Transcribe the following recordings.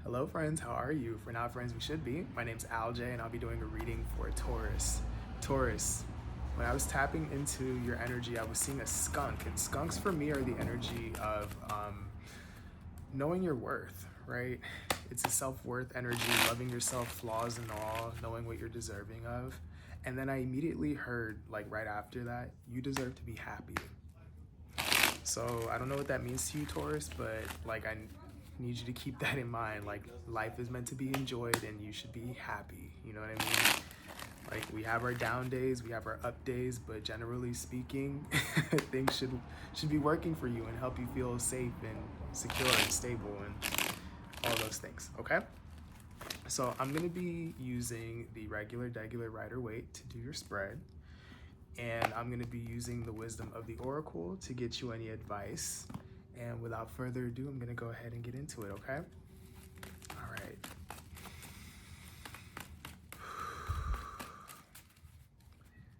Hello friends, how are you? If we're not friends, we should be. My name's Alj and I'll be doing a reading for Taurus. Taurus, when I was tapping into your energy, I was seeing a skunk, and skunks for me are the energy of knowing your worth, right? It's a self-worth energy, loving yourself, flaws and all, knowing what you're deserving of. And then I immediately heard, like right after that, you deserve to be happy. So I don't know what that means to you, Taurus, but like I need you to keep that in mind. Like life is meant to be enjoyed and you should be happy. You know what I mean? Like we have our down days, we have our up days, but generally speaking, things should be working for you and help you feel safe and secure and stable and all those things, okay? So I'm gonna be using the regular Rider-Waite to do your spread. And I'm going to be using the wisdom of the oracle to get you any advice. And without further ado, I'm going to go ahead and get into it, okay? All right.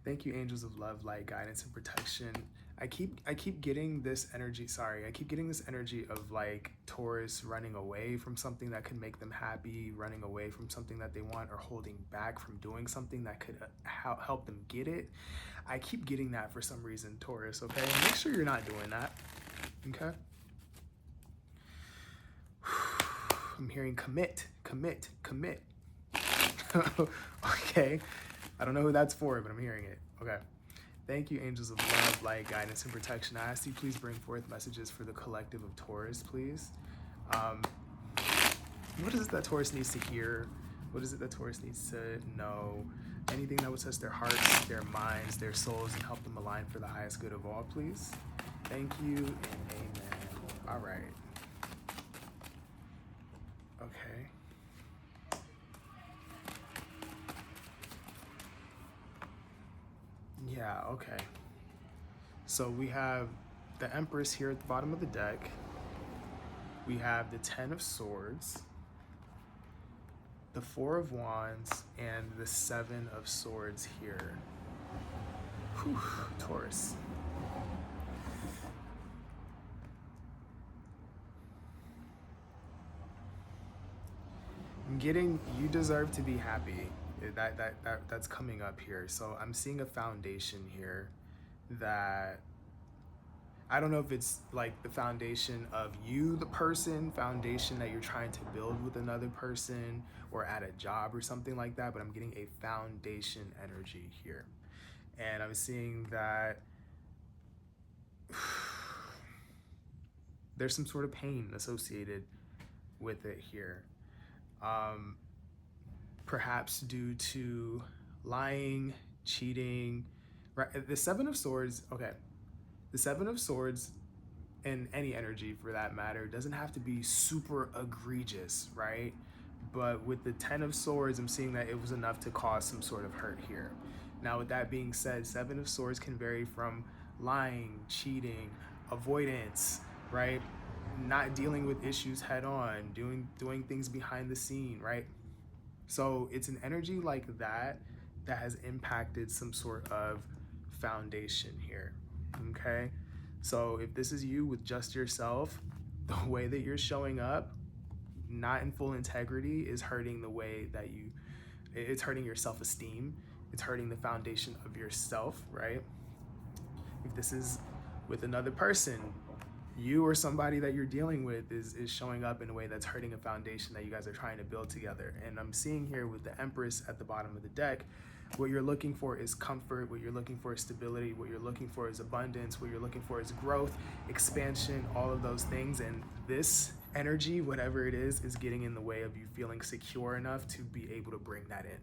Thank you, angels of love, light, guidance, and protection. I keep getting this energy, I keep getting this energy of like Taurus running away from something that could make them happy, running away from something that they want, or holding back from doing something that could help them get it. I keep getting that for some reason, Taurus, okay? Make sure you're not doing that, okay? I'm hearing commit. Okay, I don't know who that's for, but I'm hearing it, okay. Thank you, angels of love, light, guidance, and protection. I ask you please bring forth messages for the collective of Taurus, please. What is it that Taurus needs to hear? What is it that Taurus needs to know? Anything that would touch their hearts, their minds, their souls, and help them align for the highest good of all, please. Thank you and amen. All right. Okay. Yeah, okay. So we have the Empress here at the bottom of the deck. We have the Ten of Swords, the Four of Wands, and the Seven of Swords here. Whew, Taurus. I'm getting you deserve to be happy. That's coming up here. So I'm seeing a foundation here that I don't know if it's like the foundation of you, the person, foundation that you're trying to build with another person or at a job or something like that, but I'm getting a foundation energy here. And I'm seeing that there's some sort of pain associated with it here. Perhaps due to lying, cheating, right? The Seven of Swords, okay. The Seven of Swords, and any energy for that matter, doesn't have to be super egregious, right? But with the Ten of Swords, I'm seeing that it was enough to cause some sort of hurt here. Now, with that being said, Seven of Swords can vary from lying, cheating, avoidance, right? Not dealing with issues head on, doing things behind the scene, right? So it's an energy like that that has impacted some sort of foundation here, okay? So if this is you with just yourself, the way that you're showing up, not in full integrity, is hurting the way that it's hurting your self-esteem. It's hurting the foundation of yourself, right? If this is with another person, you or somebody that you're dealing with is showing up in a way that's hurting a foundation that you guys are trying to build together. And I'm seeing here with the Empress at the bottom of the deck, what you're looking for is comfort, what you're looking for is stability, what you're looking for is abundance, what you're looking for is growth, expansion, all of those things. And this energy, whatever it is getting in the way of you feeling secure enough to be able to bring that in.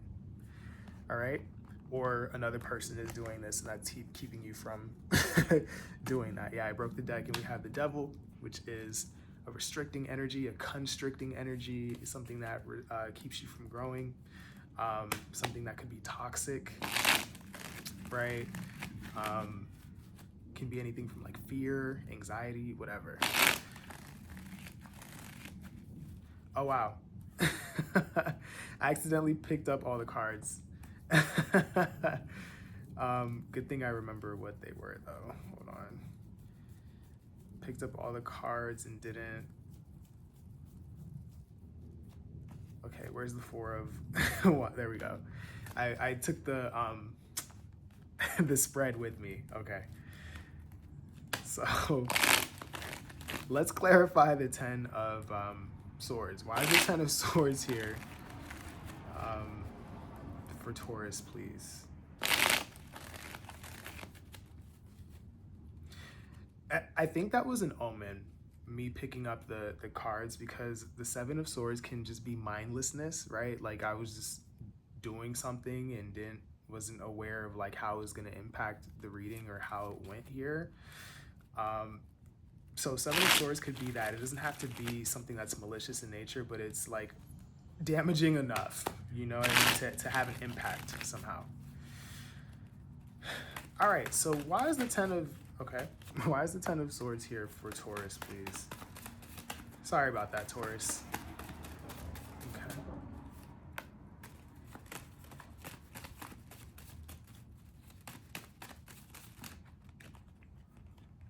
All right? Or another person is doing this and that's keeping you from doing that. Yeah, I broke the deck and we have the Devil, which is a restricting energy, a constricting energy, something that keeps you from growing, something that could be toxic, right? Can be anything from like fear, anxiety, whatever. Oh, wow. I accidentally picked up all the cards. Good thing I remember what they were though. Hold on. Picked up all the cards and didn't. Okay, where's the four of what? There we go. I took the the spread with me. Okay. So let's clarify the 10 of swords. Why is the 10 of swords here for Taurus, please? I think that was an omen, me picking up the cards, because the 7 of swords can just be mindlessness, right? Like I was just doing something and wasn't aware of like how it was going to impact the reading or how it went here. So 7 of swords could be that. It doesn't have to be something that's malicious in nature, but it's like damaging enough, you know what I mean, to have an impact somehow. All right, so why is the 10 of, okay, why is the 10 of swords here for Taurus, please? Sorry about that, Taurus. Okay.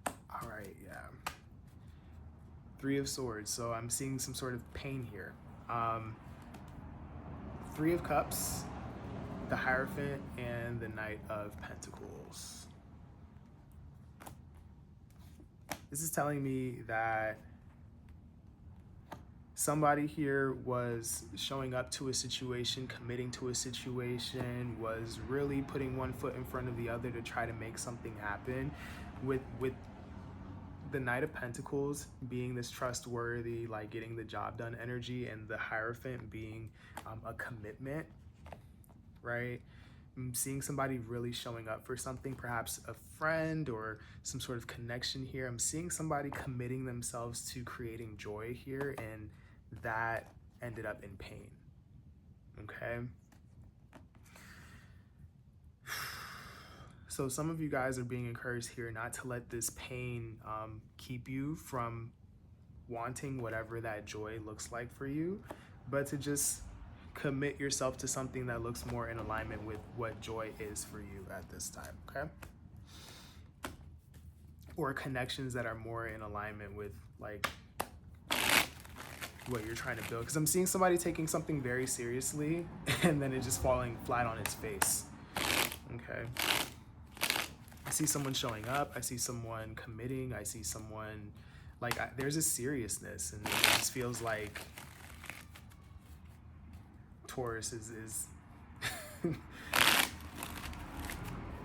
All right, yeah. 3 of swords, so I'm seeing some sort of pain here. 3 of cups, the Hierophant, and the Knight of Pentacles. This is telling me that somebody here was showing up to a situation, committing to a situation, was really putting one foot in front of the other to try to make something happen. With the Knight of Pentacles being this trustworthy, like getting the job done energy, and the Hierophant being a commitment, right? I'm seeing somebody really showing up for something, perhaps a friend or some sort of connection here. I'm seeing somebody committing themselves to creating joy here, and that ended up in pain, okay? So some of you guys are being encouraged here not to let this pain keep you from wanting whatever that joy looks like for you, but to just commit yourself to something that looks more in alignment with what joy is for you at this time, okay? Or connections that are more in alignment with like what you're trying to build. Because I'm seeing somebody taking something very seriously and then it just falling flat on its face, okay? I see someone showing up, I see someone committing, I see someone, like there's a seriousness, and it just feels like Taurus is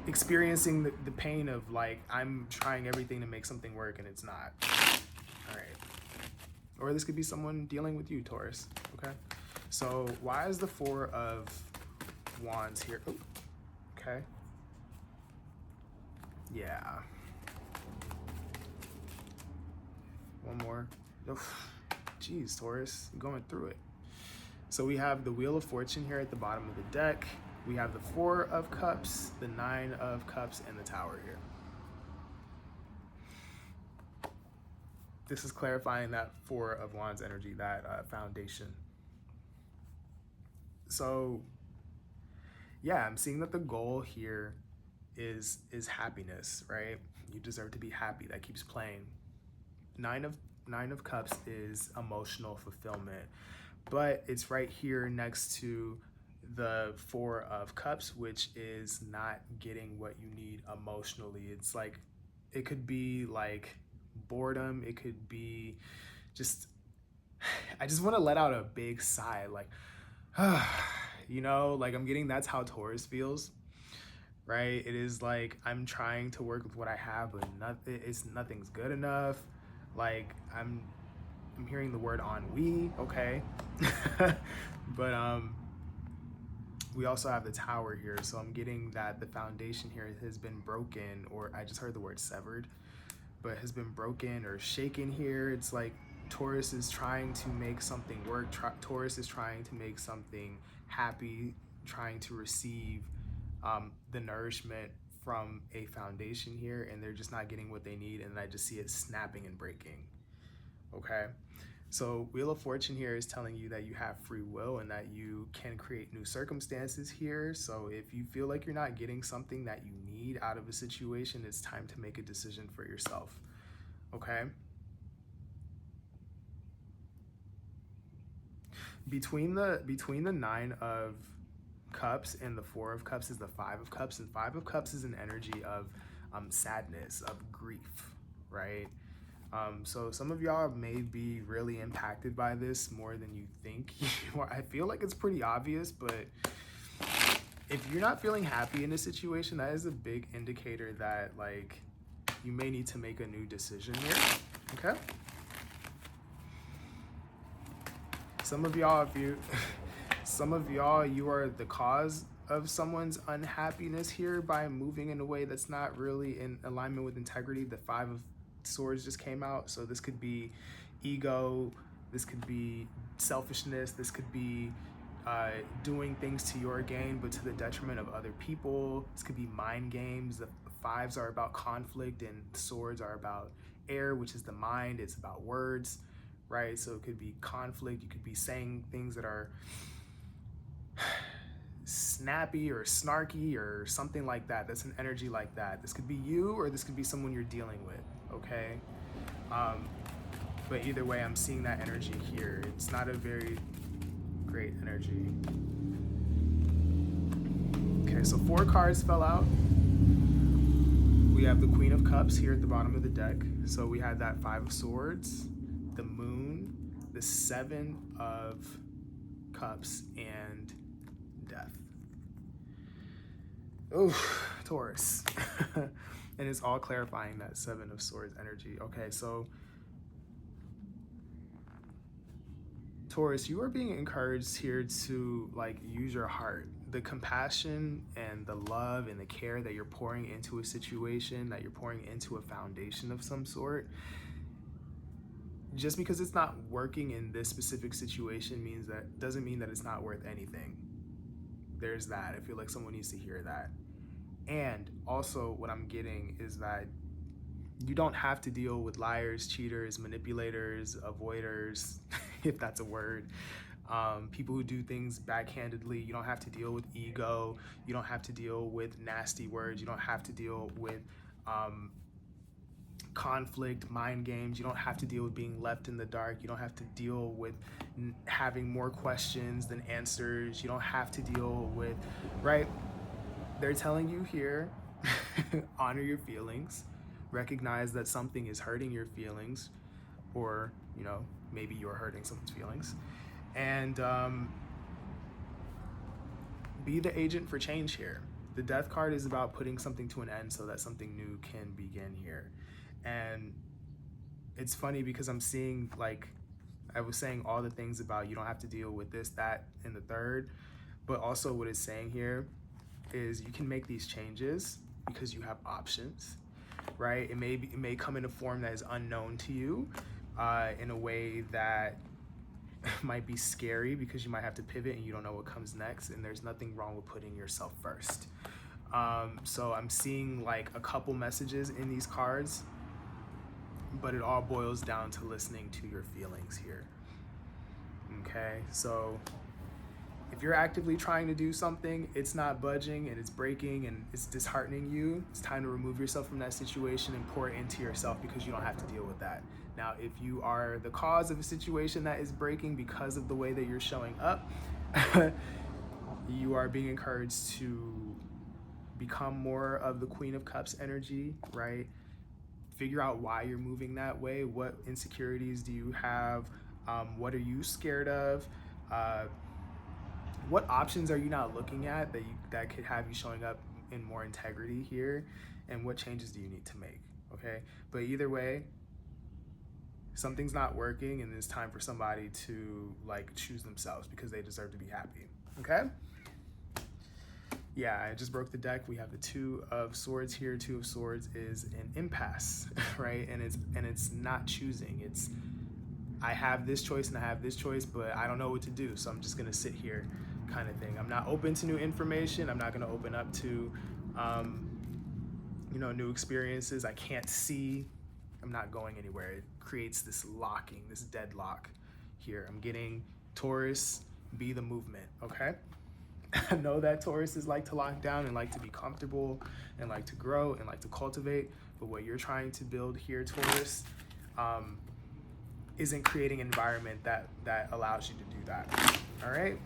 experiencing the pain of like, I'm trying everything to make something work and it's not. All right. Or this could be someone dealing with you, Taurus, okay? So why is the 4 of Wands here? Oh, okay. Yeah. One more. Jeez, Taurus, I'm going through it. So we have the Wheel of Fortune here at the bottom of the deck. We have the 4 of Cups, the 9 of Cups, and the Tower here. This is clarifying that 4 of Wands energy, that foundation. So yeah, I'm seeing that the goal here is happiness, right? You deserve to be happy. That keeps playing. 9 of Cups is emotional fulfillment, but it's right here next to the 4 of Cups, which is not getting what you need emotionally. It's like, it could be like boredom. It could be just, I just want to let out a big sigh, like, you know, like I'm getting, that's how Taurus feels, right? It is like, I'm trying to work with what I have, but nothing's good enough. Like I'm hearing the word ennui, okay? But we also have the Tower here, so I'm getting that the foundation here has been broken, or I just heard the word severed, but has been broken or shaken here. It's like Taurus is trying to make something work. Taurus is trying to make something happy, trying to receive the nourishment from a foundation here, and they're just not getting what they need, and I just see it snapping and breaking, okay? So Wheel of Fortune here is telling you that you have free will and that you can create new circumstances here. So if you feel like you're not getting something that you need out of a situation, it's time to make a decision for yourself, okay? Between the Nine of Cups and the Four of Cups is the Five of Cups, and Five of Cups is an energy of sadness, of grief, right? So some of y'all may be really impacted by this more than you think. I feel like it's pretty obvious, but if you're not feeling happy in a situation, that is a big indicator that like you may need to make a new decision here. Okay. Some of y'all, you are the cause of someone's unhappiness here by moving in a way that's not really in alignment with integrity. The Five of Swords just came out, so this could be ego, this could be selfishness, this could be doing things to your gain but to the detriment of other people. This could be mind games. The fives are about conflict and swords are about air, which is the mind. It's about words, right? So it could be conflict. You could be saying things that are snappy or snarky or something like that. That's an energy like that. This could be you or this could be someone you're dealing with, okay? But either way, I'm seeing that energy here. It's not a very great energy. Okay, so 4 cards fell out. We have the Queen of Cups here at the bottom of the deck. So we had that Five of Swords, the Moon, the Seven of Cups, and Death. Oh, Taurus. And it's all clarifying that Seven of Swords energy. Okay, so Taurus, you are being encouraged here to like use your heart. The compassion and the love and the care that you're pouring into a situation, that you're pouring into a foundation of some sort, just because it's not working in this specific situation doesn't mean that it's not worth anything. There's that. I feel like someone needs to hear that. And also what I'm getting is that you don't have to deal with liars, cheaters, manipulators, avoiders, if that's a word. People who do things backhandedly. You don't have to deal with ego. You don't have to deal with nasty words. You don't have to deal with conflict, mind games. You don't have to deal with being left in the dark. You don't have to deal with having more questions than answers. You don't have to deal with, right? They're telling you here, honor your feelings, recognize that something is hurting your feelings, or, you know, maybe you're hurting someone's feelings, and be the agent for change here. The Death card is about putting something to an end so that something new can begin here. And it's funny because I'm seeing, like, I was saying all the things about you don't have to deal with this, that, and the third, but also what it's saying here is you can make these changes because you have options, right? It may come in a form that is unknown to you, in a way that might be scary because you might have to pivot and you don't know what comes next, and there's nothing wrong with putting yourself first. So I'm seeing like a couple messages in these cards, but it all boils down to listening to your feelings here. Okay, so if you're actively trying to do something, it's not budging and it's breaking and it's disheartening you, it's time to remove yourself from that situation and pour it into yourself because you don't have to deal with that. Now, if you are the cause of a situation that is breaking because of the way that you're showing up, you are being encouraged to become more of the Queen of Cups energy, right? Figure out why you're moving that way. What insecurities do you have? What are you scared of? What options are you not looking at that could have you showing up in more integrity here? And what changes do you need to make? Okay, but either way, something's not working and it's time for somebody to like choose themselves because they deserve to be happy. Okay, yeah, I just broke the deck. We have the Two of Swords here. Two of Swords is an impasse, right? And it's not choosing. It's, I have this choice and I have this choice, but I don't know what to do, so I'm just gonna sit here, kind of thing. I'm not open to new information. I'm not gonna open up to new experiences. I can't see. I'm not going anywhere. It creates this locking, this deadlock here. I'm getting Taurus, be the movement, okay? I know that Tauruses like to lock down and like to be comfortable and like to grow and like to cultivate, but what you're trying to build here, Taurus, isn't creating an environment that allows you to do that. All right.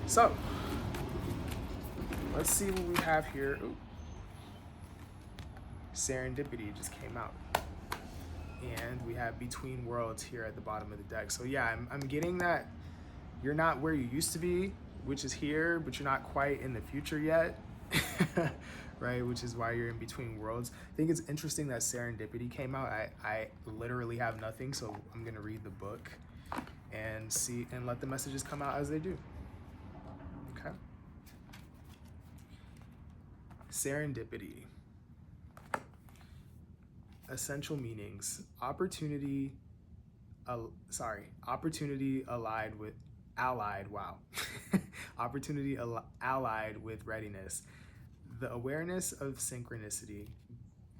So let's see what we have here. Ooh. Serendipity just came out. And we have Between Worlds here at the bottom of the deck. So yeah, I'm getting that you're not where you used to be, which is here, but you're not quite in the future yet, right? Which is why you're in Between Worlds. I think it's interesting that Serendipity came out. I literally have nothing, so I'm gonna read the book and see and let the messages come out as they do. Okay. Serendipity. Essential meanings: opportunity allied with opportunity allied with readiness, the awareness of synchronicity,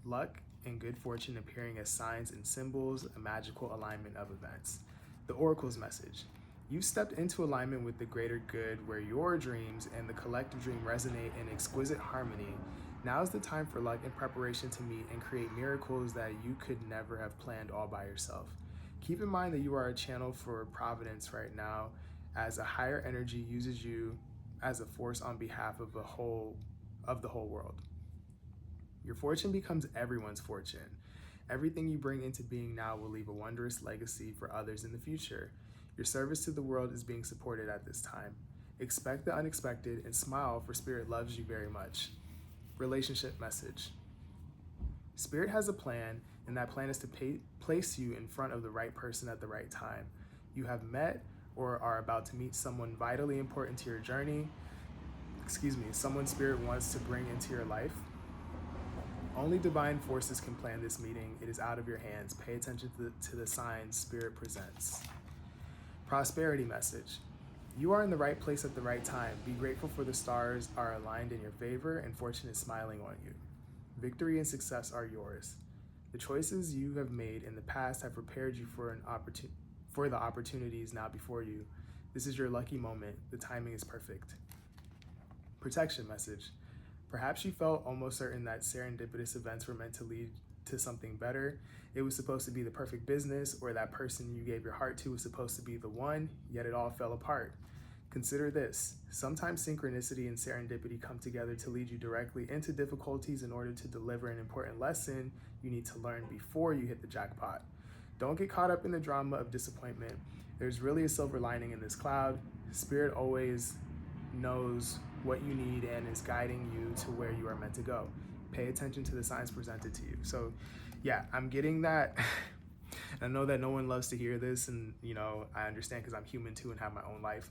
luck and good fortune appearing as signs and symbols, a magical alignment of events. The oracle's message: you've stepped into alignment with the greater good, where your dreams and the collective dream resonate in exquisite harmony. Now is the time for luck and preparation to meet and create miracles that you could never have planned all by yourself. Keep in mind that you are a channel for providence right now, as a higher energy uses you as a force on behalf of the whole world. Your fortune becomes everyone's fortune. Everything you bring into being now will leave a wondrous legacy for others in the future. Your service to the world is being supported at this time. Expect the unexpected and smile, for Spirit loves you very much. Relationship message: Spirit has a plan, and that plan is to place you in front of the right person at the right time. You have met or are about to meet someone vitally important to your journey. Someone Spirit wants to bring into your life. Only divine forces can plan this meeting. It is out of your hands. Pay attention to the signs Spirit presents. Prosperity message: you are in the right place at the right time. Be grateful, for the stars are aligned in your favor and fortune is smiling on you. Victory and success are yours. The choices you have made in the past have prepared you for the opportunities now before you. This is your lucky moment. The timing is perfect. Protection message: perhaps you felt almost certain that serendipitous events were meant to lead to something better. It was supposed to be the perfect business, or that person you gave your heart to was supposed to be the one, yet it all fell apart. Consider this: sometimes synchronicity and serendipity come together to lead you directly into difficulties in order to deliver an important lesson you need to learn before you hit the jackpot. Don't get caught up in the drama of disappointment. There's really a silver lining in this cloud. Spirit always knows what you need and is guiding you to where you are meant to go. Pay attention to the signs presented to you. So yeah, I'm getting that. I know that no one loves to hear this, and I understand, because I'm human too and have my own life.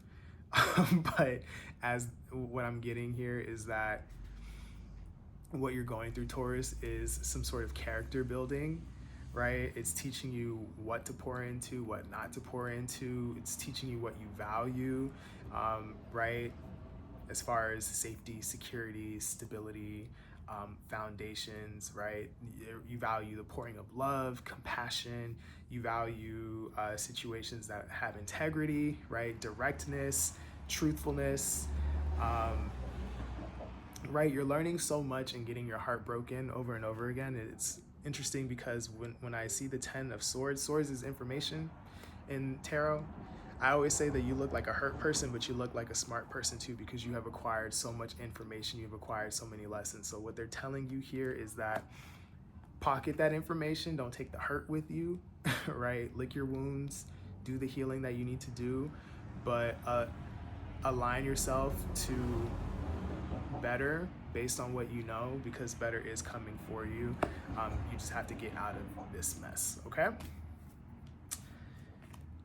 But as what I'm getting here is that what you're going through, Taurus, is some sort of character building, right? It's teaching you what to pour into, what not to pour into. It's teaching you what you value, right? As far as safety, security, stability, foundations, right? You value the pouring of love, compassion. You value situations that have integrity, right? Directness, truthfulness, right? You're learning so much and getting your heart broken over and over again. It's interesting because when I see the 10 of Swords is information in tarot. I always say that you look like a hurt person, but you look like a smart person too, because you have acquired so much information, you've acquired so many lessons. So what they're telling you here is that pocket that information, don't take the hurt with you, right? Lick your wounds, do the healing that you need to do, but align yourself to better based on what you know, because better is coming for you. You just have to get out of this mess, okay?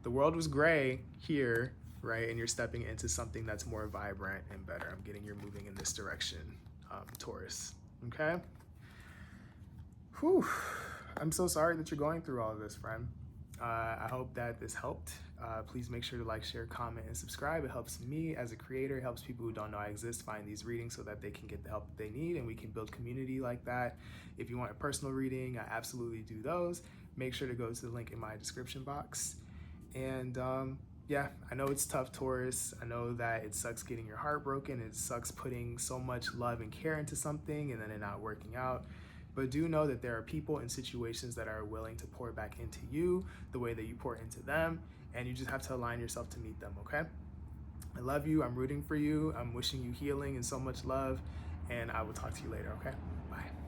The world was gray here, right? And you're stepping into something that's more vibrant and better. I'm getting you're moving in this direction, Taurus, okay? Whew. I'm so sorry that you're going through all of this, friend. I hope that this helped. Please make sure to like, share, comment, and subscribe. It helps me as a creator. It helps people who don't know I exist find these readings so that they can get the help that they need, and we can build community like that. If you want a personal reading, I absolutely do those. Make sure to go to the link in my description box. And yeah, I know it's tough, Taurus. I know that it sucks getting your heart broken. It sucks putting so much love and care into something and then it not working out. But do know that there are people and situations that are willing to pour back into you the way that you pour into them, and you just have to align yourself to meet them, okay? I love you. I'm rooting for you. I'm wishing you healing and so much love, and I will talk to you later, okay? Bye.